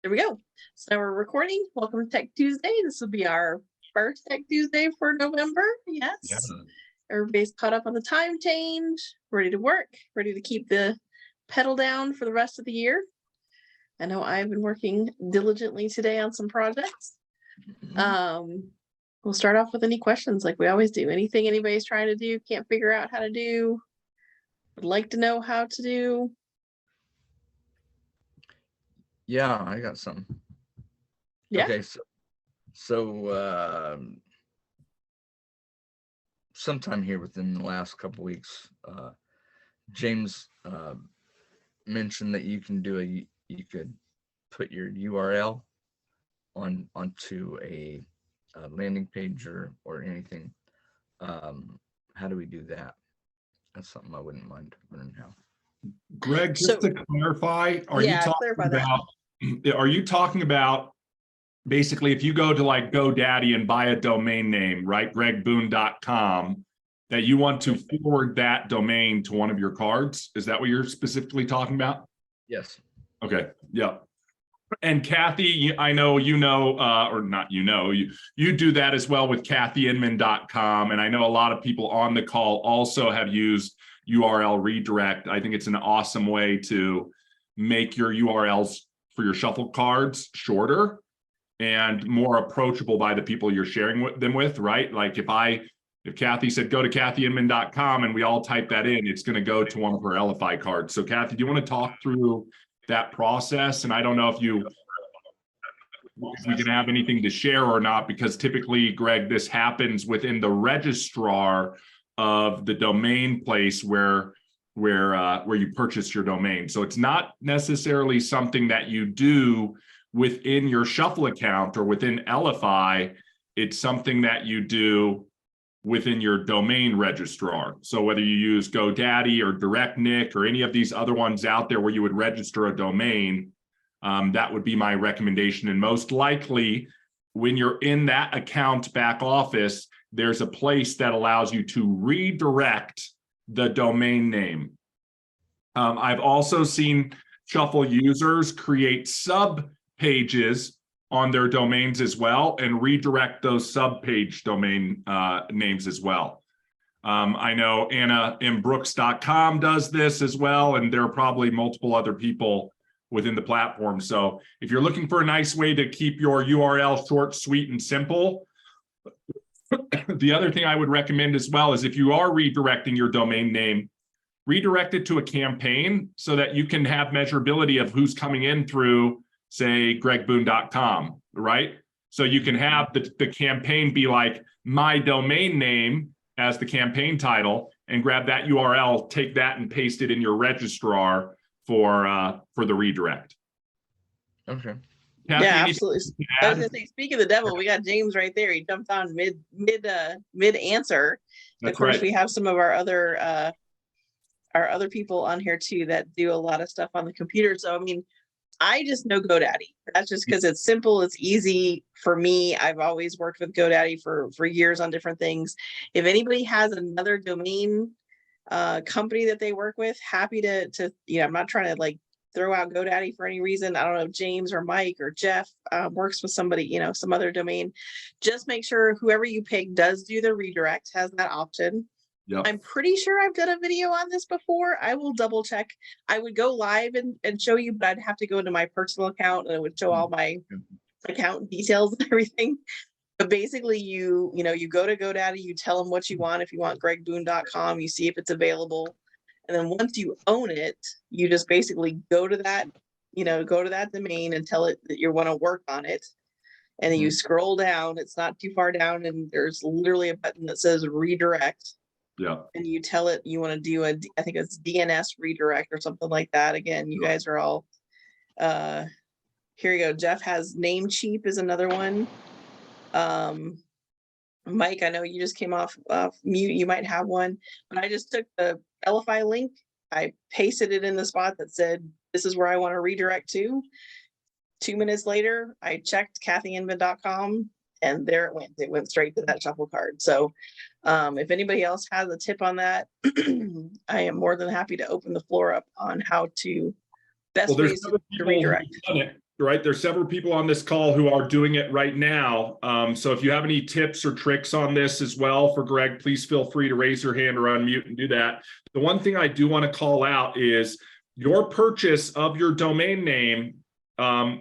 There we go. So now we're recording. Welcome to Tech Tuesday. This will be our first Tech Tuesday for November. Yes. Yeah. Everybody's caught up on the time change, ready to work, ready to keep the pedal down for the rest of the year. I know I've been working diligently today on some projects. We'll start off with any questions like we always do. Anything anybody's trying to do, can't figure out how to do, would like to know how to do. Yeah, I got some. Yeah. Okay, so sometime here within the last couple weeks, James mentioned that you could put your URL onto a landing page or anything. How do we do that? That's something I wouldn't mind learning how. Greg, just to clarify, are you talking about basically if you go to like GoDaddy and buy a domain name, right, gregboone.com, that you want to forward that domain to one of your cards? Is that what you're specifically talking about? Yes. Okay. Yeah. And Kathy, I know you do that as well with kathyyinman.com. And I know a lot of people on the call also have used URL redirect. I think it's an awesome way to make your URLs for your shuffle cards shorter and more approachable by the people you're sharing them with, right? Like if Kathy said, go to kathyyinman.com and we all type that in, it's going to go to one of her LFI cards. So Kathy, do you want to talk through that process? And I don't know if we can have anything to share or not, because typically, Greg, this happens within the registrar of the domain place where you purchase your domain. So it's not necessarily something that you do within your Shuffle account or within LFI. It's something that you do within your domain registrar. So whether you use GoDaddy or DirectNick or any of these other ones out there where you would register a domain, that would be my recommendation. And most likely, when you're in that account back office, there's a place that allows you to redirect the domain name. I've also seen Shuffle users create sub pages on their domains as well and redirect those sub-page domain names as well. I know AnnaMBrooks.com does this as well, and there are probably multiple other people within the platform. So if you're looking for a nice way to keep your URL short, sweet, and simple, the other thing I would recommend as well is if you are redirecting your domain name, redirect it to a campaign so that you can have measurability of who's coming in through, say, gregboone.com, right? So you can have the campaign be like my domain name as the campaign title and grab that URL, take that and paste it in your registrar for the redirect. Okay. Kathy, yeah, absolutely. I was gonna say, speaking of the devil, we got James right there. He jumped on mid answer. Of course, we have some of our other people on here too that do a lot of stuff on the computer. So I mean, I just know GoDaddy. That's just because it's simple, it's easy for me. I've always worked with GoDaddy for years on different things. If anybody has another domain company that they work with, happy to I'm not trying to like throw out GoDaddy for any reason. I don't know if James or Mike or Jeff works with somebody, some other domain. Just make sure whoever you pick does do the redirect, has that option. Yep. I'm pretty sure I've done a video on this before. I will double check. I would go live and show you, but I'd have to go into my personal account and it would show all my account details and everything. But basically you go to GoDaddy, you tell them what you want. If you want gregboone.com, you see if it's available. And then once you own it, you just basically go to that domain and tell it that you want to work on it. And then you scroll down, it's not too far down, and there's literally a button that says redirect. Yeah. And you tell it you want to do I think it's DNS redirect or something like that. Again, you guys are all here you go. Jeff has Namecheap is another one. Mike, I know you just came off mute. You might have one, but I just took the LFI link. I pasted it in the spot that said, this is where I want to redirect to. 2 minutes later, I checked kathyyinman.com and there it went. It went straight to that shuffle card. So if anybody else has a tip on that, I am more than happy to open the floor up on how to best ways to redirect. right? There's several people on this call who are doing it right now. So if you have any tips or tricks on this as well for Greg, please feel free to raise your hand or unmute and do that. The one thing I do want to call out is your purchase of your domain name,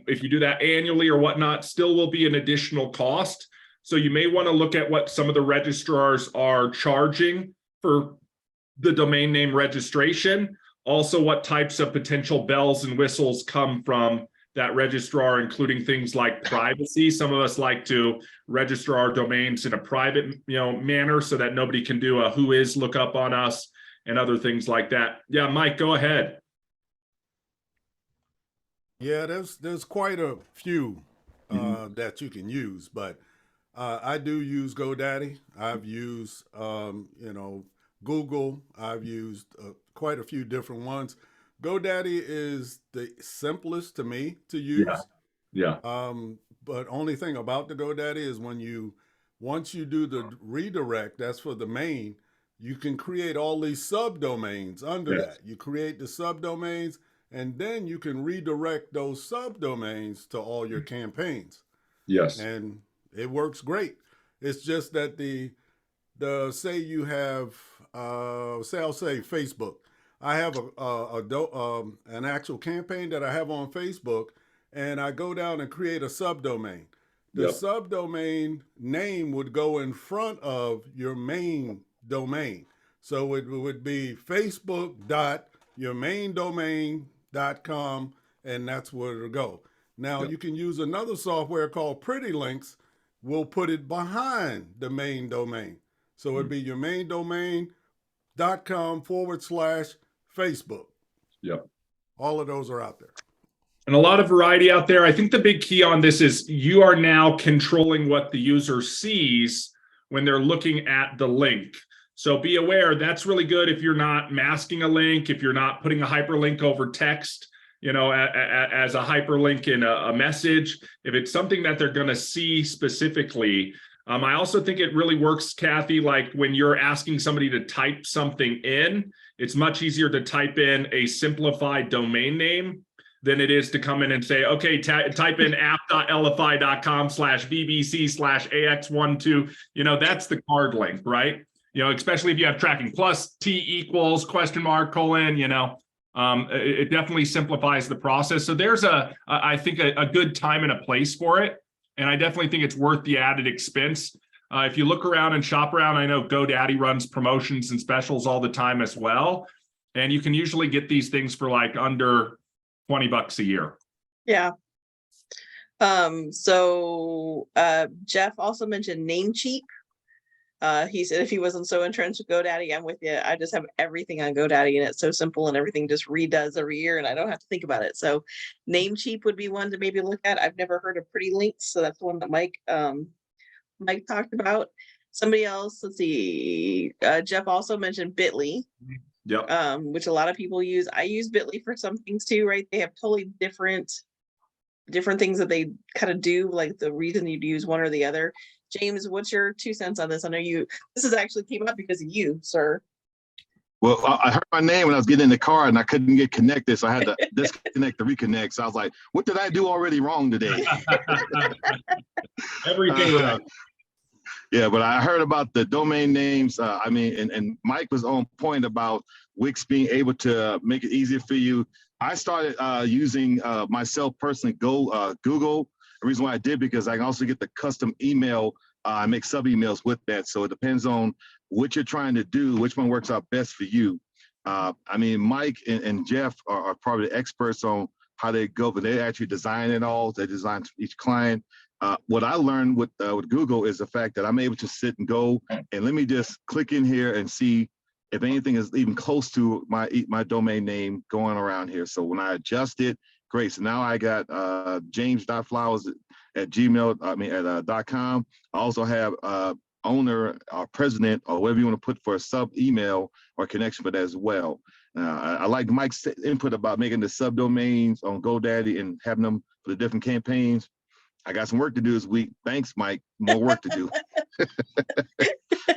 if you do that annually or whatnot, still will be an additional cost. So you may want to look at what some of the registrars are charging for the domain name registration. Also, what types of potential bells and whistles come from that registrar, including things like privacy. Some of us like to register our domains in a private, manner so that nobody can do a who is lookup on us and other things like that. Yeah, Mike, go ahead. Yeah, there's quite a few that you can use, but I do use GoDaddy. I've used Google. I've used quite a few different ones. GoDaddy is the simplest to me to use. Yeah. But only thing about the GoDaddy is once you do the redirect, that's for the main, you can create all these subdomains under that. You create the subdomains, and then you can redirect those subdomains to all your campaigns. Yes. And it works great. It's just that say you have, I'll say Facebook. I have an actual campaign that I have on Facebook, and I go down and create a subdomain. The subdomain name would go in front of your main domain. So it would be facebook.yourmaindomain.com, and that's where it'll go. Now you can use another software called Pretty Links. We'll put it behind the main domain. So it'd be your main domain.com/Facebook. Yep. All of those are out there. And a lot of variety out there. I think the big key on this is you are now controlling what the user sees when they're looking at the link. So be aware, that's really good if you're not masking a link, if you're not putting a hyperlink over text, as a hyperlink in a message, if it's something that they're going to see specifically. I also think it really works, Kathy, like when you're asking somebody to type something in, it's much easier to type in a simplified domain name than it is to come in and say, okay, type in app.lfi.com/bbc/ax12. That's the card link, right? Especially if you have tracking plus T = question mark colon, it definitely simplifies the process. So there's I think a good time and a place for it. And I definitely think it's worth the added expense. If you look around and shop around, I know GoDaddy runs promotions and specials all the time as well. And you can usually get these things for like under $20 a year. Yeah. So Jeff also mentioned Namecheap. He said if he wasn't so entrenched with GoDaddy, I'm with you. I just have everything on GoDaddy and it's so simple and everything just redoes every year and I don't have to think about it. So Namecheap would be one to maybe look at. I've never heard of Pretty Links, so that's the one that Mike talked about. Somebody else, let's see. Jeff also mentioned Bitly. Yep. Which a lot of people use. I use Bitly for some things too, right? They have totally different things that they kind of do, like the reason you'd use one or the other. James, what's your 2 cents on this? I know this is actually came up because of you, sir. Well, I heard my name when I was getting in the car and I couldn't get connected. So I had to disconnect to reconnect. So I was like, what did I do already wrong today? Everything right. Yeah, but I heard about the domain names. And Mike was on point about Wix being able to make it easier for you. I started using myself personally, Google. The reason why I did, because I can also get the custom email. I make sub emails with that. So it depends on what you're trying to do, which one works out best for you. Mike and Jeff are probably the experts on how they go, but they actually design it all. They design each client. What I learned with Google is the fact that I'm able to sit and go and let me just click in here and see if anything is even close to my domain name going around here. So when I adjust it, great. So now I got james.flowers@gmail.com. I also have owner or president or whatever you want to put for a sub email or connection for that as well. I like Mike's input about making the subdomains on GoDaddy and having them for the different campaigns. I got some work to do this week. Thanks, Mike. More work to do.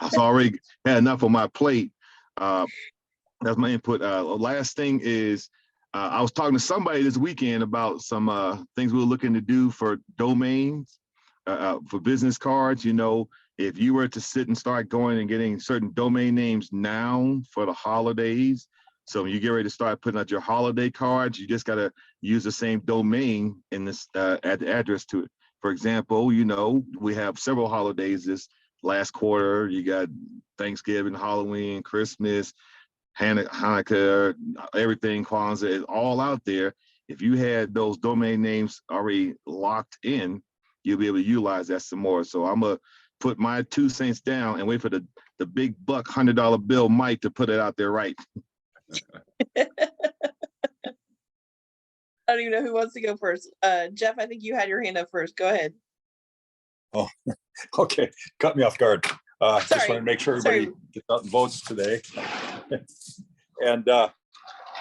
I've already had enough on my plate. That's my input. Last thing is I was talking to somebody this weekend about some things we were looking to do for domains, for business cards. You know, if you were to sit and start going and getting certain domain names now for the holidays, so when you get ready to start putting out your holiday cards, you just got to use the same domain in this add the address to it. For example, you know, we have several holidays this last quarter. You got Thanksgiving, Halloween, Christmas, Hanukkah, everything, Kwanzaa is all out there. If you had those domain names already locked in, you'll be able to utilize that some more. So I'm gonna put my 2 cents down and wait for the big buck $100 bill Mike to put it out there right. I don't even know who wants to go first. Jeff, I think you had your hand up first. Go ahead. Oh, okay. Cut me off guard. Just want to make sure everybody gets out and votes today. And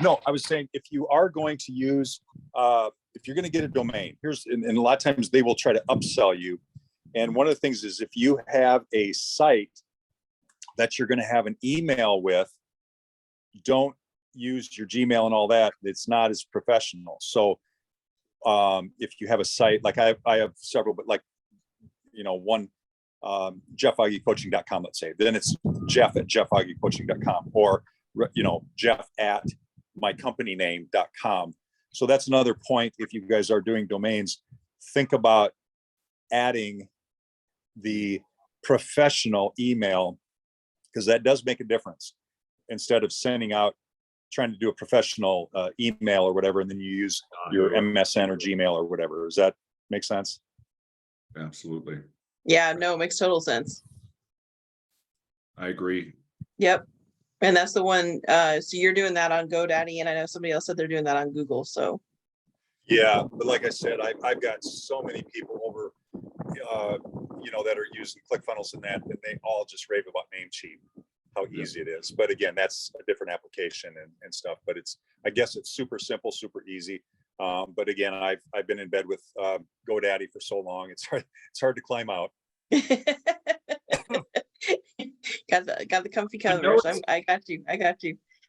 no, I was saying, if you are going to use, if you're going to get a domain, and a lot of times they will try to upsell you. And one of the things is, if you have a site that you're going to have an email with, don't use your Gmail and all that. It's not as professional. So if you have a site, like I have several, but like, you know, one, jeffaugecoaching.com, let's say, then it's jeff@jeffaugecoaching.com, or, you know, jeff@mycompanyname.com. So that's another point. If you guys are doing domains, think about adding the professional email, because that does make a difference, instead of sending out, trying to do a professional email or whatever, and then you use your MSN or Gmail or whatever. Does that make sense? Absolutely. Yeah, no, it makes total sense. I agree. Yep. And that's the one, so you're doing that on GoDaddy, and I know somebody else said they're doing that on Google, so. Yeah, but like I said, I've got so many people over, you know, that are using ClickFunnels and they all just rave about Namecheap, how easy it is. But again, that's a different application and stuff, but I guess it's super simple, super easy. But again, I've been in bed with GoDaddy for so long, it's hard to climb out. got the comfy covers. I got you.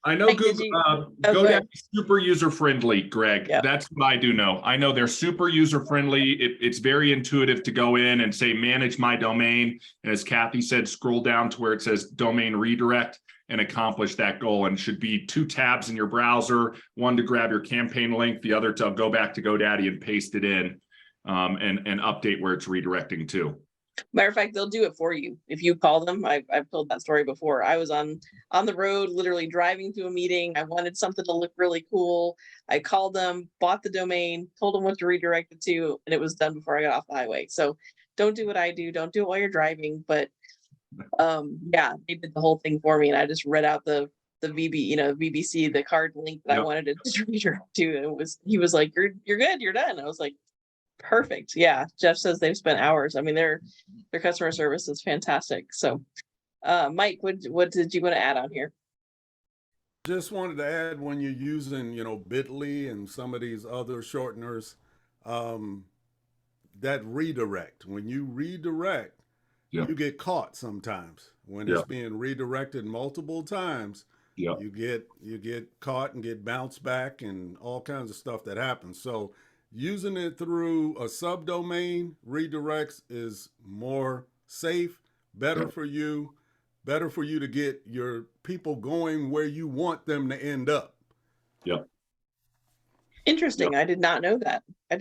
I know Like, Google, GoDaddy's super user-friendly, Greg. Yep. That's what I do know. I know they're super user-friendly. It's very intuitive to go in and say, manage my domain. And as Kathy said, scroll down to where it says domain redirect and accomplish that goal. And it should be 2 tabs in your browser, one to grab your campaign link, the other to go back to GoDaddy and paste it in and update where it's redirecting to. Matter of fact, they'll do it for you if you call them. I've told that story before. I was on the road, literally driving to a meeting. I wanted something to look really cool. I called them, bought the domain, told them what to redirect it to, and it was done before I got off the highway. So don't do what I do. Don't do it while you're driving. But yeah, they did the whole thing for me, and I just read out the VBC, the card link that I wanted to redirect to, and he was like, "You're good. You're done." I was like, perfect. Yeah. Jeff says they've spent hours. I mean, their customer service is fantastic. So, Mike, what did you want to add on here? Just wanted to add, when you're using, you know, Bitly and some of these other shorteners, that redirect, when you redirect, you get caught sometimes when it's being redirected multiple times. You get caught and get bounced back and all kinds of stuff that happens. So using it through a subdomain redirects is more safe, better for you to get your people going where you want them to end up. Interesting. I did not know that. I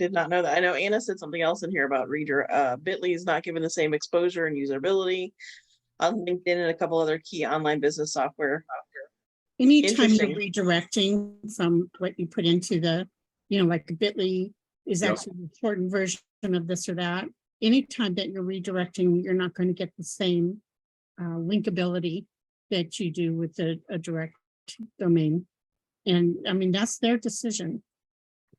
know Anna said something else in here about Bitly is not given the same exposure and usability on LinkedIn and a couple other key online business software. Anytime you're redirecting from what you put into the, you know, like Bitly is actually a shortened version of this or that. Anytime that you're redirecting, you're not going to get the same linkability that you do with a direct domain. And I mean, that's their decision,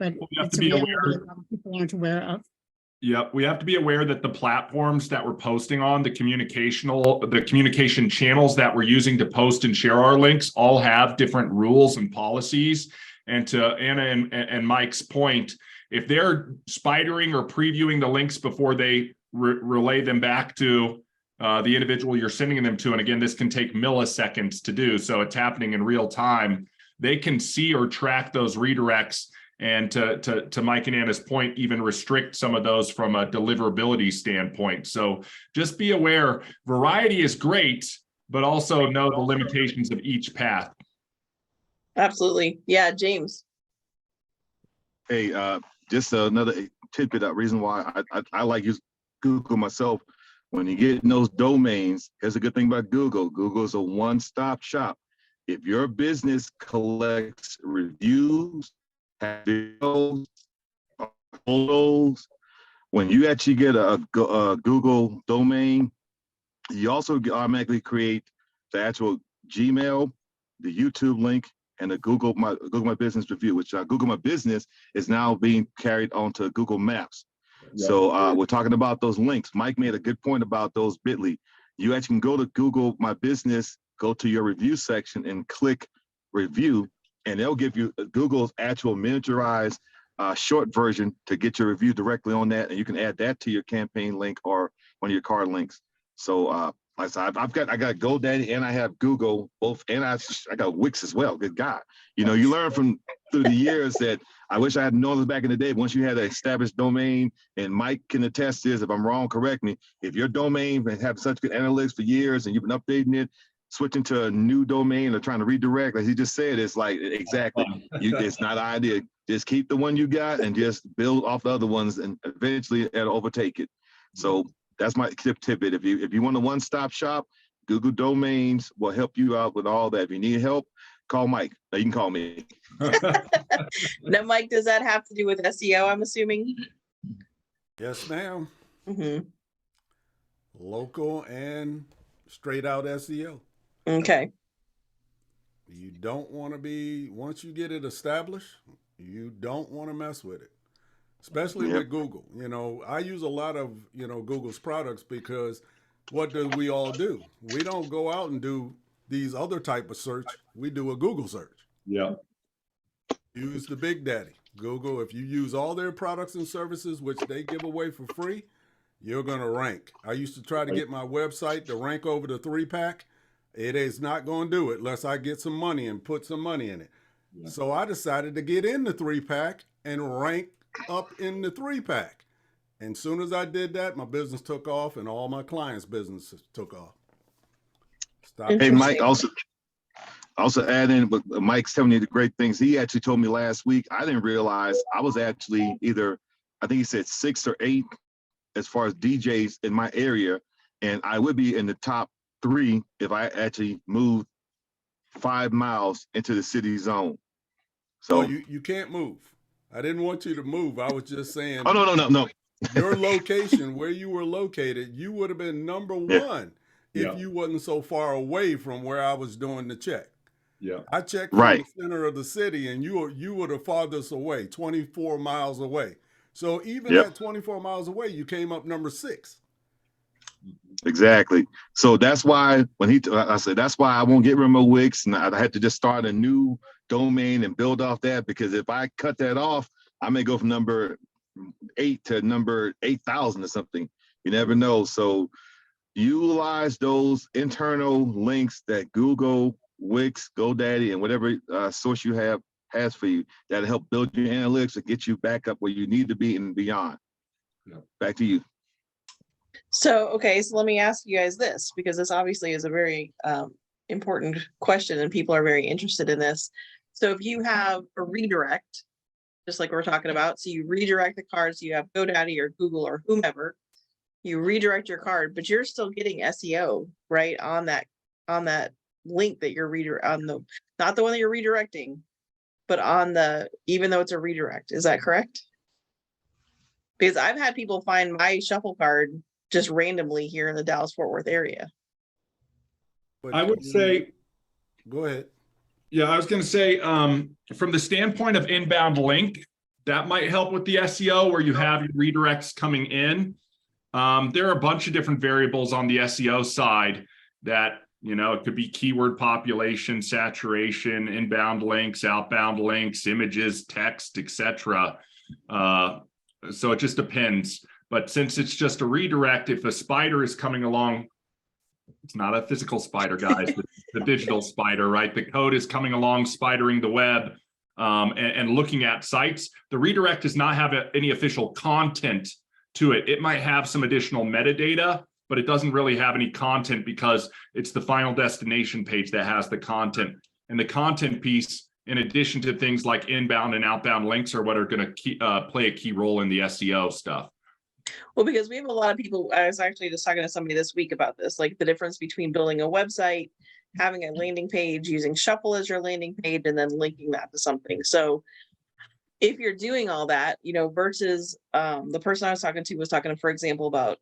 but it's a reality that a lot of people aren't aware of. Yeah, we have to be aware that the platforms that we're posting on, the communication channels that we're using to post and share our links all have different rules and policies. And to Anna and Mike's point, if they're spidering or previewing the links before they relay them back to the individual you're sending them to, and again, this can take milliseconds to do, so it's happening in real time. they can see or track those redirects, and to Mike and Anna's point, even restrict some of those from a deliverability standpoint. So just be aware, variety is great, but also know the limitations of each path. Absolutely. Yeah, James. Hey, just another tidbit. Reason why I like use Google myself. When you get in those domains, here's a good thing about Google. Google is a one-stop shop. If your business collects reviews, videos, photos, when you actually get a Google domain, you also automatically create the actual Gmail, the YouTube link, and the Google My Business review, which Google My Business is now being carried onto Google Maps. Yeah. So we're talking about those links. Mike made a good point about those bit.ly. You actually can go to Google My Business, go to your review section and click review, and they'll give you Google's actual miniaturized short version to get your review directly on that, and you can add that to your campaign link or one of your card links. So like I said, I got GoDaddy and I have Google both, and I got Wix as well. Good God, you know, you learn through the years that I wish I had known this back in the day. Once you had an established domain, and Mike can attest this, if I'm wrong, correct me. If your domain has had such good analytics for years and you've been updating it, switching to a new domain or trying to redirect, like he just said, it's like exactly, it's not an idea. Just keep the one you got and just build off the other ones, and eventually it'll overtake it. So that's my tidbit. If you want a one-stop shop, Google Domains will help you out with all that. If you need help, call Mike. You can call me. Now, Mike, does that have to do with SEO, I'm assuming? Yes, ma'am. Mm-hmm. Local and straight out SEO. Okay. You don't want to be, once you get it established, you don't want to mess with it. Especially with Google. You know, I use a lot of, Google's products, because what do we all do? We don't go out and do these other type of search. We do a Google search. Yeah. Use the Big Daddy. Google, if you use all their products and services, which they give away for free, you're going to rank. I used to try to get my website to rank over the 3-pack. It is not going to do it unless I get some money and put some money in it. Yeah. So I decided to get in the 3-pack and rank up in the 3-pack. And as soon as I did that, my business took off, and all my clients' businesses took off. Hey, Mike, also add in, but Mike's telling you the great things. He actually told me last week, I didn't realize I was actually either, I think he said 6 or 8 as far as DJs in my area. And I would be in the top 3 if I actually moved 5 miles into the city zone. So you can't move. I didn't want you to move. I was just saying. Oh, no. Your location, where you were located, you would have been number 1 if you wasn't so far away from where I was doing the check. Yeah. I checked from the center of the city, and you were the farthest away, 24 miles away. So even at 24 miles away, you came up number 6. Exactly. So that's why I said, that's why I won't get rid of my Wix, and I had to just start a new domain and build off that, because if I cut that off, I may go from number 8 to number 8,000 or something. You never know. So utilize those internal links that Google, Wix, GoDaddy, and whatever source you have has for you. That'll help build your analytics and get you back up where you need to be and beyond. Yeah. Back to you. So, okay, so let me ask you guys this, because this obviously is a very important question and people are very interested in this. So if you have a redirect, just like we're talking about, so you redirect the cards, you have GoDaddy or Google or whomever, you redirect your card, but you're still getting SEO, right, on that link that you're not the one that you're redirecting, but on even though it's a redirect. Is that correct? Because I've had people find my shuffle card just randomly here in the Dallas-Fort Worth area. But I would say, go ahead. Yeah, I was going to say, from the standpoint of inbound link, that might help with the SEO where you have your redirects coming in. There are a bunch of different variables on the SEO side that, it could be keyword population, saturation, inbound links, outbound links, images, text, etc. So it just depends. But since it's just a redirect, if a spider is coming along It's not a physical spider, guys. The digital spider, right? The code is coming along, spidering the web, and looking at sites. The redirect does not have any official content to it. It might have some additional metadata, but it doesn't really have any content because it's the final destination page that has the content. And the content piece, in addition to things like inbound and outbound links, are what are going to play a key role in the SEO stuff. Well, because we have a lot of people, I was actually just talking to somebody this week about this, like the difference between building a website, having a landing page, using Shuffle as your landing page, and then linking that to something. So if you're doing all that, you know, versus the person I was talking to was talking, for example, about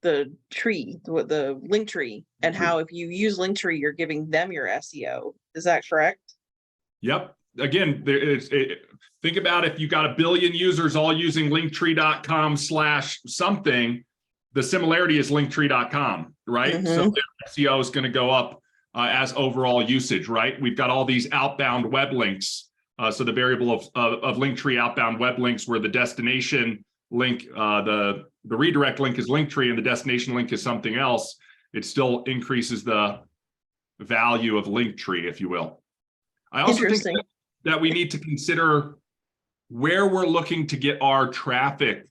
the tree, the link tree, and how if you use Linktree, you're giving them your SEO. Is that correct? Yep. Again, think about if you got 1 billion users all using linktree.com/something, the similarity is linktree.com, right? Mm-hmm. So their SEO is going to go up as overall usage, right? We've got all these outbound web links. So the variable of Linktree outbound web links, where the destination link, the redirect link is Linktree and the destination link is something else, it still increases the value of Linktree, if you will. I also think that we need to consider where we're looking to get our traffic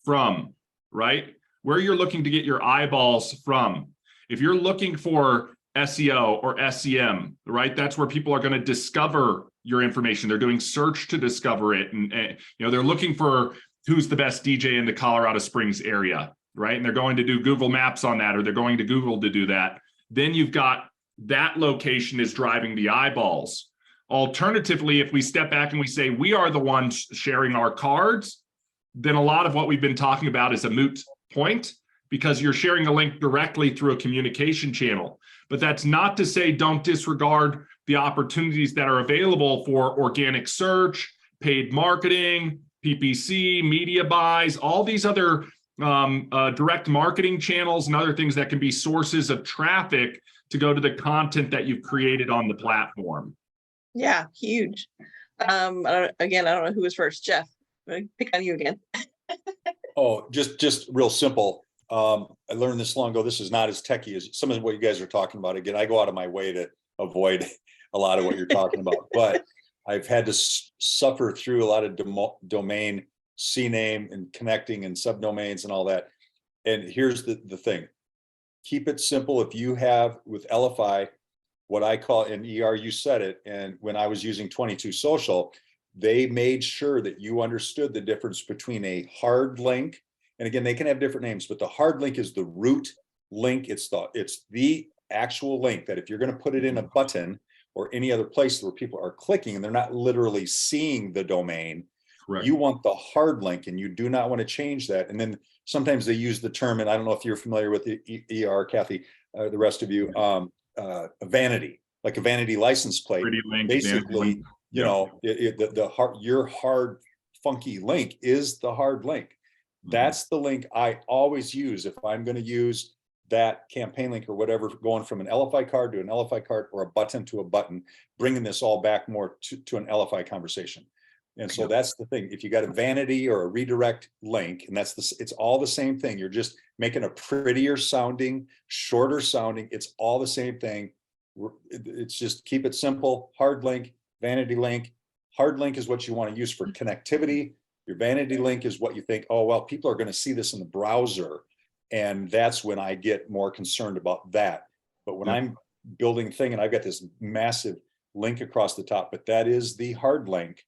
from, right? Where you're looking to get your eyeballs from. If you're looking for SEO or SEM, right? That's where people are going to discover your information. They're doing search to discover it. And you know, they're looking for who's the best DJ in the Colorado Springs area, right? And they're going to do Google Maps on that, or they're going to Google to do that. Then you've got that location is driving the eyeballs. Alternatively, if we step back and we say we are the ones sharing our cards, then a lot of what we've been talking about is a moot point, because you're sharing a link directly through a communication channel. But that's not to say don't disregard the opportunities that are available for organic search, paid marketing, PPC, media buys, all these other direct marketing channels and other things that can be sources of traffic to go to the content that you've created on the platform. Yeah, huge. I don't know who was first. Jeff, pick on you again. Oh, just real simple. I learned this long ago. This is not as techy as some of what you guys are talking about. Again, I go out of my way to avoid a lot of what you're talking about, but I've had to suffer through a lot of domain CNAME and connecting and subdomains and all that. And here's the thing. Keep it simple. If you have with LFI, what I call in ER, you said it. And when I was using 22 Social, they made sure that you understood the difference between a hard link. And again, they can have different names, but the hard link is the root link. It's the actual link that if you're going to put it in a button or any other place where people are clicking and they're not literally seeing the domain, correct, you want the hard link, and you do not want to change that. And then sometimes they use the term, and I don't know if you're familiar with the ER, Kathy, the rest of you, a vanity, like a vanity license plate. Link, basically, you know, your hard, funky link is the hard link. That's the link I always use if I'm going to use that campaign link or whatever, going from an LFI card to an LFI card or a button to a button, bringing this all back more to an LFI conversation. And so that's the thing. If you got a vanity or a redirect link, and it's all the same thing. You're just making a prettier sounding, shorter sounding. It's all the same thing. It's just keep it simple. Hard link, vanity link. Hard link is what you want to use for connectivity. Your vanity link is what you think, oh, well, people are going to see this in the browser. And that's when I get more concerned about that. But when I'm building a thing and I've got this massive link across the top, but that is the hard link.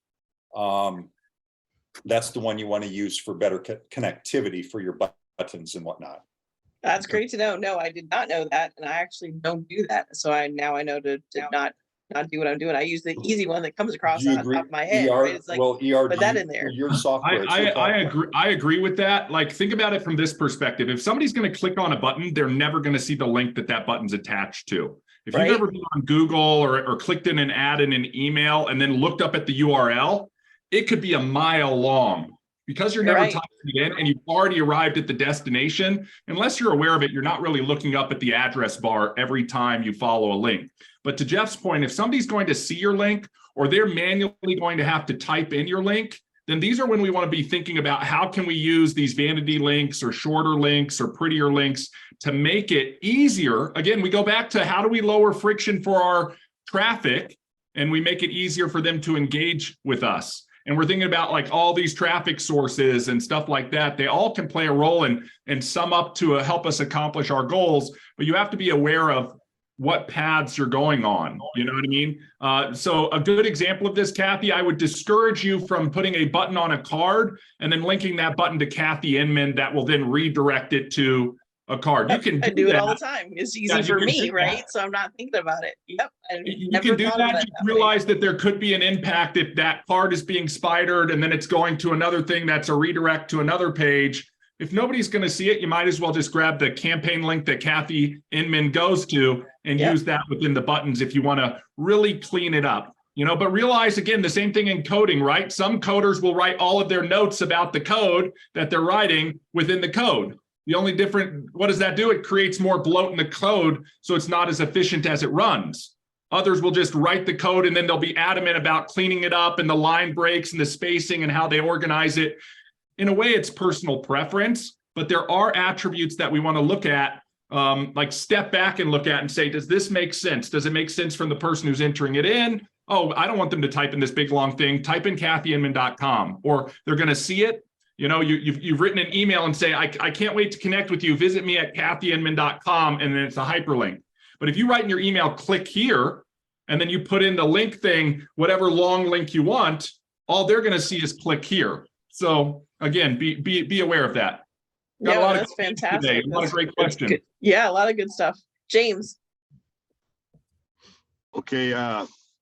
That's the one you want to use for better connectivity for your buttons and whatnot. That's great to know. No, I did not know that. And I actually don't do that. So I know to not do what I'm doing. I use the easy one that comes across on top of my head. Right? It's like, put that in there. Your software. I agree with that. Like, think about it from this perspective. If somebody's going to click on a button, they're never going to see the link that button's attached to. If you've ever been on Google or clicked in an ad in an email and then looked up at the URL, it could be a mile long. Because you're never typing it in and you've already arrived at the destination, unless you're aware of it, you're not really looking up at the address bar every time you follow a link. But to Jeff's point, if somebody's going to see your link or they're manually going to have to type in your link, then these are when we want to be thinking about how can we use these vanity links or shorter links or prettier links to make it easier. Again, we go back to how do we lower friction for our traffic, and we make it easier for them to engage with us. And we're thinking about like all these traffic sources and stuff like that. They all can play a role and sum up to help us accomplish our goals. But you have to be aware of what paths you're going on. You know what I mean? So a good example of this, Kathy, I would discourage you from putting a button on a card and then linking that button to Kathy Inman that will then redirect it to a card. You can I do it all the time. It's easy for me, right? So I'm not thinking about it. Yep. You can do that. Just realize that there could be an impact if that card is being spidered and then it's going to another thing that's a redirect to another page. If nobody's going to see it, you might as well just grab the campaign link that Kathy Inman goes to and use that within the buttons if you want to really clean it up. You know, but realize again, the same thing in coding, right? Some coders will write all of their notes about the code that they're writing within the code. The only what does that do? It creates more bloat in the code, so it's not as efficient as it runs. Others will just write the code and then they'll be adamant about cleaning it up and the line breaks and the spacing and how they organize it. In a way, it's personal preference, but there are attributes that we want to look at, like step back and look at and say, does this make sense? Does it make sense from the person who's entering it in? Oh, I don't want them to type in this big long thing. Type in kathyyinman.com, or they're going to see it. You know, you've written an email and say, I can't wait to connect with you. Visit me at kathyyinman.com, and then it's a hyperlink. But if you write in your email, click here, and then you put in the link thing, whatever long link you want, all they're going to see is click here. So again, be aware of that. Got a lot that's fantastic. Today. A lot of great questions. Yeah, a lot of good stuff. James. Okay,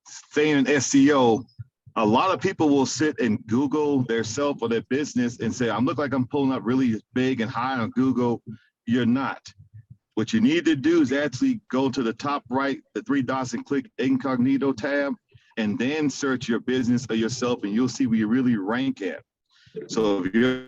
staying in SEO. A lot of people will sit and Google their self or their business and say, look like I'm pulling up really big and high on Google. You're not. What you need to do is actually go to the top right, the 3 dots, and click incognito tab, and then search your business or yourself, and you'll see where you really rank at. So if you're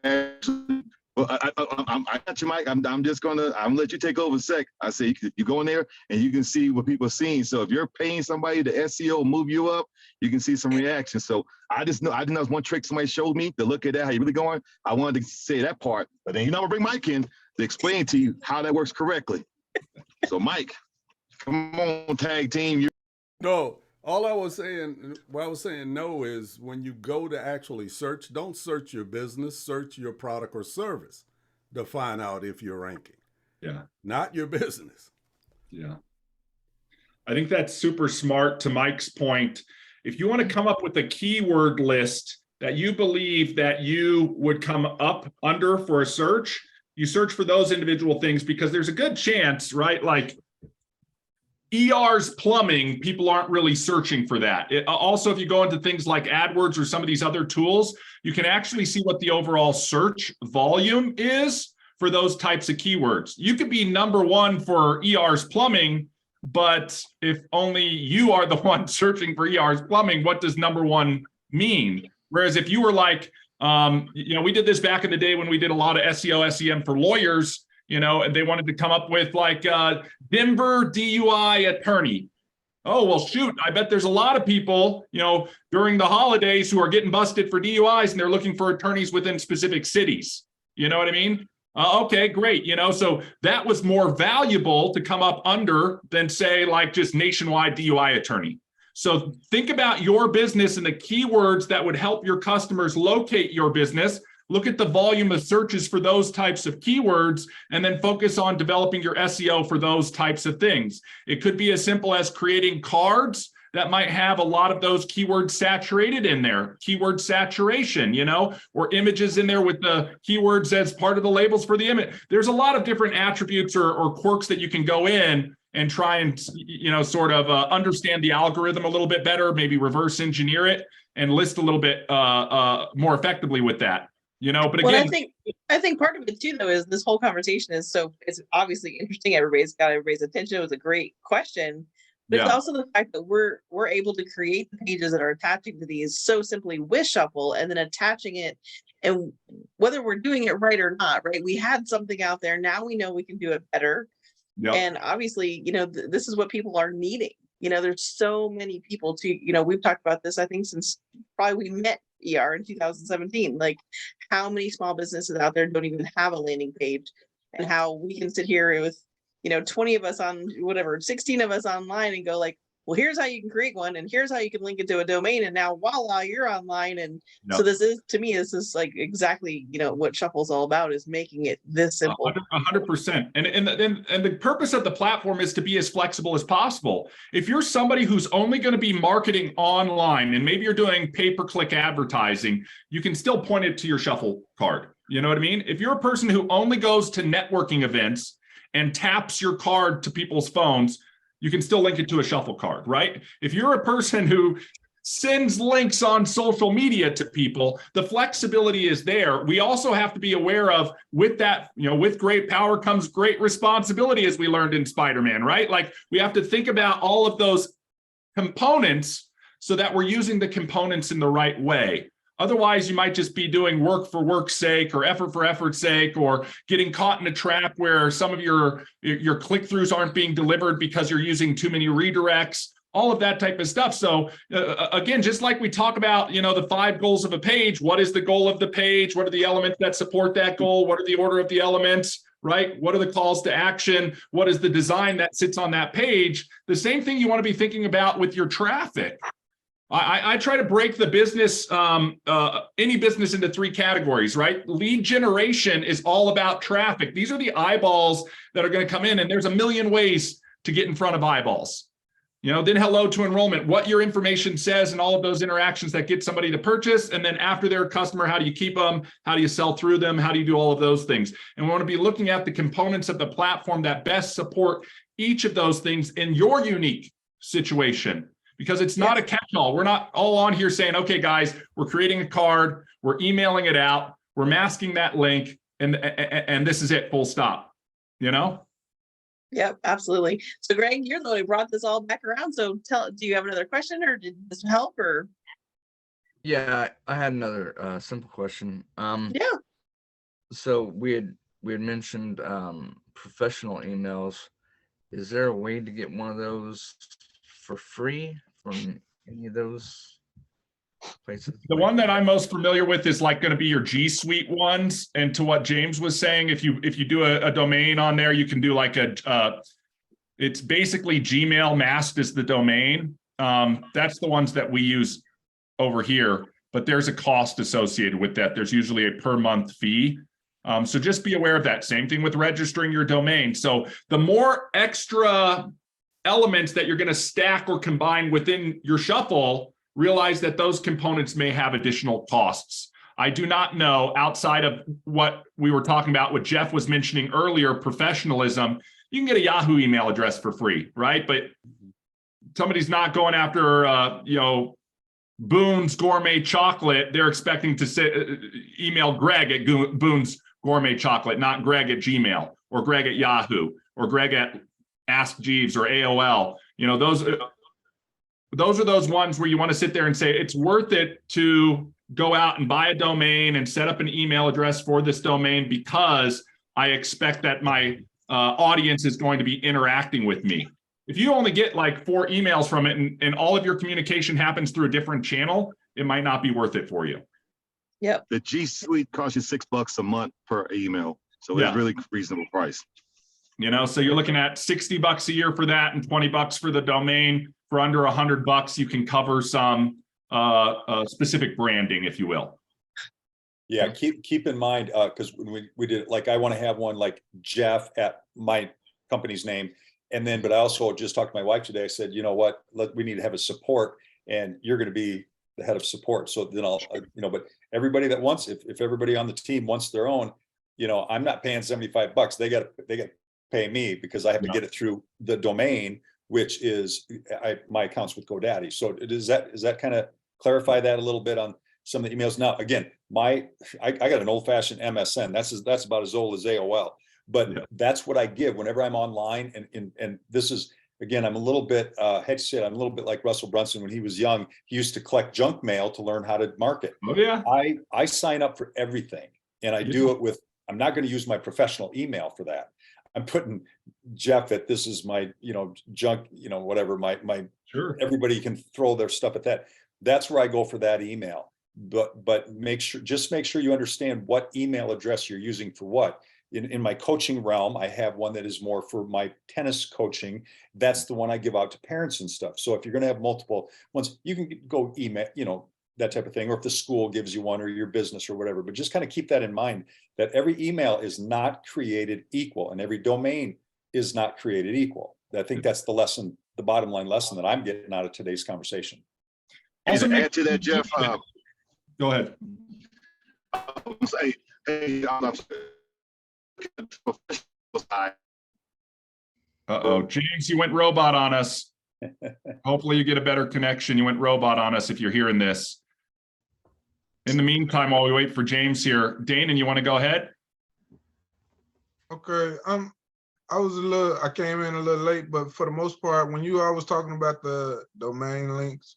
actually, well, I got you, Mike. I'm just gonna let you take over a sec. I say you go in there and you can see what people are seeing. So if you're paying somebody to SEO move you up, you can see some reactions. So I didn't know it's one trick somebody showed me to look at that, how you really going. I wanted to say that part, but then I'm gonna bring Mike in to explain to you how that works correctly. So Mike, come on, tag team. No, all I was saying, what I was saying no is when you go to actually search, don't search your business, search your product or service to find out if you're ranking. Yeah. Not your business. Yeah. I think that's super smart. To Mike's point, if you want to come up with a keyword list that you believe that you would come up under for a search, you search for those individual things, because there's a good chance, right? Like ER's plumbing, people aren't really searching for that. Also, if you go into things like AdWords or some of these other tools, you can actually see what the overall search volume is for those types of keywords. You could be #1 for ER's plumbing, but if only you are the one searching for ER's plumbing, what does #1 mean? Whereas if you were like, we did this back in the day when we did a lot of SEO, SEM for lawyers, and they wanted to come up with like Denver DUI attorney. Oh, well, shoot, I bet there's a lot of people, during the holidays who are getting busted for DUIs and they're looking for attorneys within specific cities. You know what I mean? Okay, great. So that was more valuable to come up under than say like just nationwide DUI attorney. So think about your business and the keywords that would help your customers locate your business. Look at the volume of searches for those types of keywords, and then focus on developing your SEO for those types of things. It could be as simple as creating cards that might have a lot of those keywords saturated in there, keyword saturation, or images in there with the keywords as part of the labels for the image. There's a lot of different attributes or quirks that you can go in and try and, sort of understand the algorithm a little bit better, maybe reverse engineer it and list a little bit more effectively with that. But again, I think part of it too, though, is this whole conversation is it's obviously interesting. Everybody's got everybody's attention. It was a great question, but it's also the fact that we're able to create the pages that are attaching to these so simply with Shuffle and then attaching it, and whether we're doing it right or not, right? We had something out there. Now we know we can do it better. Yep. And obviously, this is what people are needing. There's so many people we've talked about this, I think, since probably we met ER in 2017. Like, how many small businesses out there don't even have a landing page? and how we can sit here with, 20 of us on whatever, 16 of us online and go like, well, here's how you can create one, and here's how you can link it to a domain, and now voila, you're online. And so this is, to me, this is like exactly, what Shuffle's all about, is making it this simple. 100%. And the purpose of the platform is to be as flexible as possible. If you're somebody who's only going to be marketing online, and maybe you're doing pay-per-click advertising, you can still point it to your Shuffle card. You know what I mean? If you're a person who only goes to networking events and taps your card to people's phones, you can still link it to a Shuffle card, right? If you're a person who sends links on social media to people, the flexibility is there. We also have to be aware of, with that, with great power comes great responsibility, as we learned in Spider-Man, right? Like, we have to think about all of those components so that we're using the components in the right way. Otherwise, you might just be doing work for work's sake, or effort for effort's sake, or getting caught in a trap where some of your click-throughs aren't being delivered because you're using too many redirects, all of that type of stuff. So again, just like we talk about, the 5 goals of a page, what is the goal of the page? What are the elements that support that goal? What are the order of the elements, right? What are the calls to action? What is the design that sits on that page? The same thing you want to be thinking about with your traffic. I try to break the business, any business, into 3 categories, right? Lead generation is all about traffic. These are the eyeballs that are going to come in, and there's a million ways to get in front of eyeballs. Then hello to enrollment, what your information says, and all of those interactions that get somebody to purchase. And then after they're a customer, how do you keep them? How do you sell through them? How do you do all of those things? And we want to be looking at the components of the platform that best support each of those things in your unique situation. Because it's not a catch-all. We're not all on here saying, okay, guys, we're creating a card, we're emailing it out, we're masking that link, and this is it, full stop, Yep, absolutely. So Greg, you're the one who brought this all back around. So do you have another question, or did this help, or? Yeah, I had another simple question. Yeah. So we had mentioned professional emails. Is there a way to get one of those for free from any of those places? The one that I'm most familiar with is like going to be your G Suite ones. And to what James was saying, if you do a domain on there, you can do like it's basically Gmail masked as the domain. That's the ones that we use over here, but there's a cost associated with that. There's usually a per month fee. So just be aware of that. Same thing with registering your domain. So the more extra elements that you're going to stack or combine within your Shuffle, realize that those components may have additional costs. I do not know, outside of what we were talking about, what Jeff was mentioning earlier, professionalism, you can get a Yahoo email address for free, right? But somebody's not going after, Boone's Gourmet Chocolate. They're expecting to email Greg at Boone's Gourmet Chocolate, not Greg at Gmail, or Greg at Yahoo, or Greg at Ask Jeeves or AOL. Those are those ones where you want to sit there and say, it's worth it to go out and buy a domain and set up an email address for this domain, because I expect that my audience is going to be interacting with me. If you only get like 4 emails from it, and all of your communication happens through a different channel, it might not be worth it for you. Yep. The G Suite costs you $6 a month per email. So it's really reasonable price. So you're looking at $60 a year for that, and $20 for the domain. For under $100, you can cover some specific branding, if you will. Yeah, keep in mind, because when we did it, like, I want to have one like Jeff at my company's name. And then, but I also just talked to my wife today. I said, you know what, we need to have a support, and you're going to be the head of support. So then I'll, but everybody that wants, if everybody on the team wants their own, I'm not paying $75. They got to pay me, because I have to get it through the domain, which is my accounts with GoDaddy. So does that kind of clarify that a little bit on some of the emails? Now, again, I got an old fashioned MSN. That's about as old as AOL, but that's what I give whenever I'm online. And this is, again, I'm a little bit, I'm a little bit like Russell Brunson. When he was young, he used to collect junk mail to learn how to market. Oh yeah. I sign up for everything, and I do it with, I'm not going to use my professional email for that. I'm putting Jeff at, this is my, junk, whatever, my sure. Everybody can throw their stuff at that. That's where I go for that email. But just make sure you understand what email address you're using for what. in my coaching realm, I have one that is more for my tennis coaching. That's the one I give out to parents and stuff. So if you're going to have multiple ones, you can go email, you know, that type of thing, or if the school gives you one or your business or whatever, but just kind of keep that in mind, that every email is not created equal and every domain is not created equal. I think that's the lesson, the bottom line lesson that I'm getting out of today's conversation. Also, add to that, Jeff. Go ahead. Say, hey, Uh-oh, James, you went robot on us. Hopefully you get a better connection. You went robot on us if you're hearing this. In the meantime, while we wait for James here, Dana, you want to go ahead? Okay, I came in a little late, but for the most part, when you all was talking about the domain links,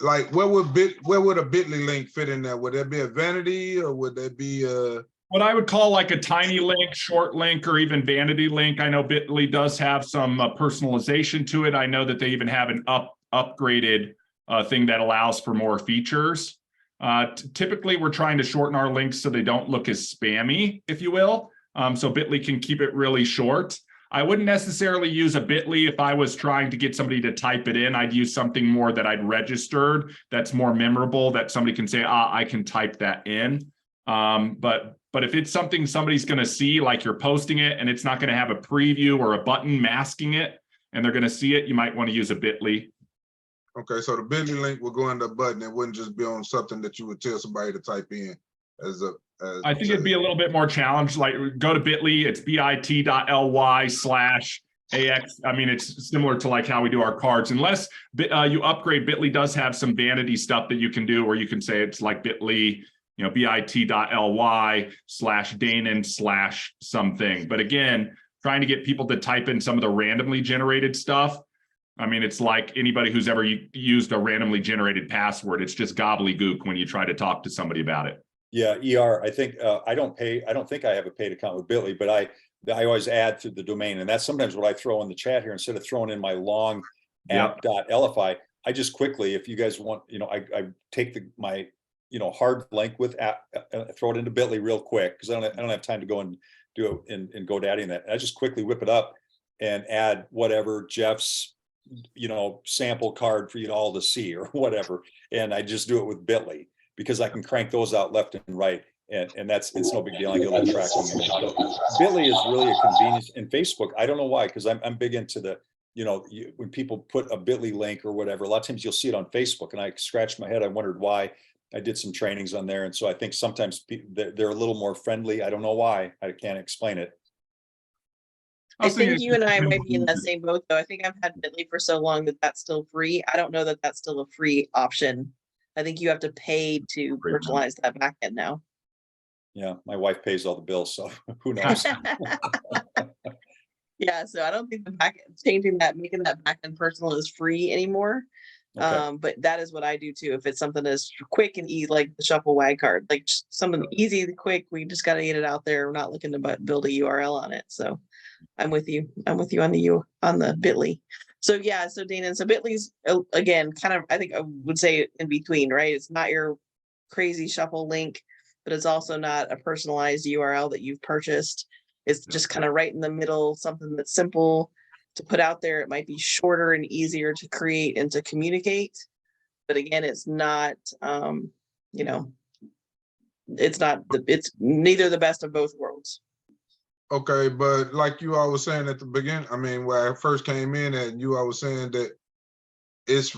like where would a bit.ly link fit in there? Would there be a vanity, or would there be a what I would call like a tiny link, short link, or even vanity link? I know bit.ly does have some personalization to it. I know that they even have an upgraded thing that allows for more features. Typically, we're trying to shorten our links so they don't look as spammy, if you will. So bit.ly can keep it really short. I wouldn't necessarily use a bit.ly if I was trying to get somebody to type it in. I'd use something more that I'd registered that's more memorable, that somebody can say, I can type that in. But if it's something somebody's going to see, like you're posting it and it's not going to have a preview or a button masking it, and they're going to see it, you might want to use a bit.ly. Okay, so the bit.ly link will go in the button. It wouldn't just be on something that you would tell somebody to type in as a. I think it'd be a little bit more challenged. Like go to bit.ly, it's bit.ly/AX. I mean, it's similar to like how we do our cards, unless you upgrade. Bit.ly does have some vanity stuff that you can do, where you can say it's like bit.ly, you know, bit.ly/Danon/something. But again, trying to get people to type in some of the randomly generated stuff. I mean, it's like anybody who's ever used a randomly generated password. It's just gobbledygook when you try to talk to somebody about it. Yeah, I think I don't think I have a paid account with bit.ly, but I always add to the domain, and that's sometimes what I throw in the chat here instead of throwing in my long app.lfi. I just quickly, if you guys want, you know, I take my, you know, hard link with app, throw it into bit.ly real quick, because I don't have time to go and do it in GoDaddy and that. I just quickly whip it up and add whatever Jeff's, you know, sample card for you all to see or whatever, and I just do it with bit.ly, because I can crank those out left and right, and it's no big deal. I get a little tracking. bit.ly is really a convenience. And Facebook, I don't know why, because I'm big into the, you know, when people put a bit.ly link or whatever, a lot of times you'll see it on Facebook, and I scratched my head. I wondered why. I did some trainings on there, and so I think sometimes they're a little more friendly. I don't know why. I can't explain it. I think you and I might be in that same boat, though. I think I've had bit.ly for so long that that's still free. I don't know that that's still a free option. I think you have to pay to personalize that backend now. Yeah, my wife pays all the bills, so who knows? Yeah, so I don't think making that backend personal is free anymore. Okay. But that is what I do too. If it's something that's quick and easy, like the shuffle WAG card, like something easy, quick, we just got to get it out there. We're not looking to build a URL on it. So I'm with you. I'm with you on the bit.ly. So yeah, so Dana, so bit.ly's again, kind of, I think I would say in between, right? It's not your crazy shuffle link, but it's also not a personalized URL that you've purchased. It's just kind of right in the middle, something that's simple to put out there. It might be shorter and easier to create and to communicate, but again, it's not, you know, it's neither the best of both worlds. Okay, but like you all were saying at the beginning, I mean, when I first came in, and you all were saying that it's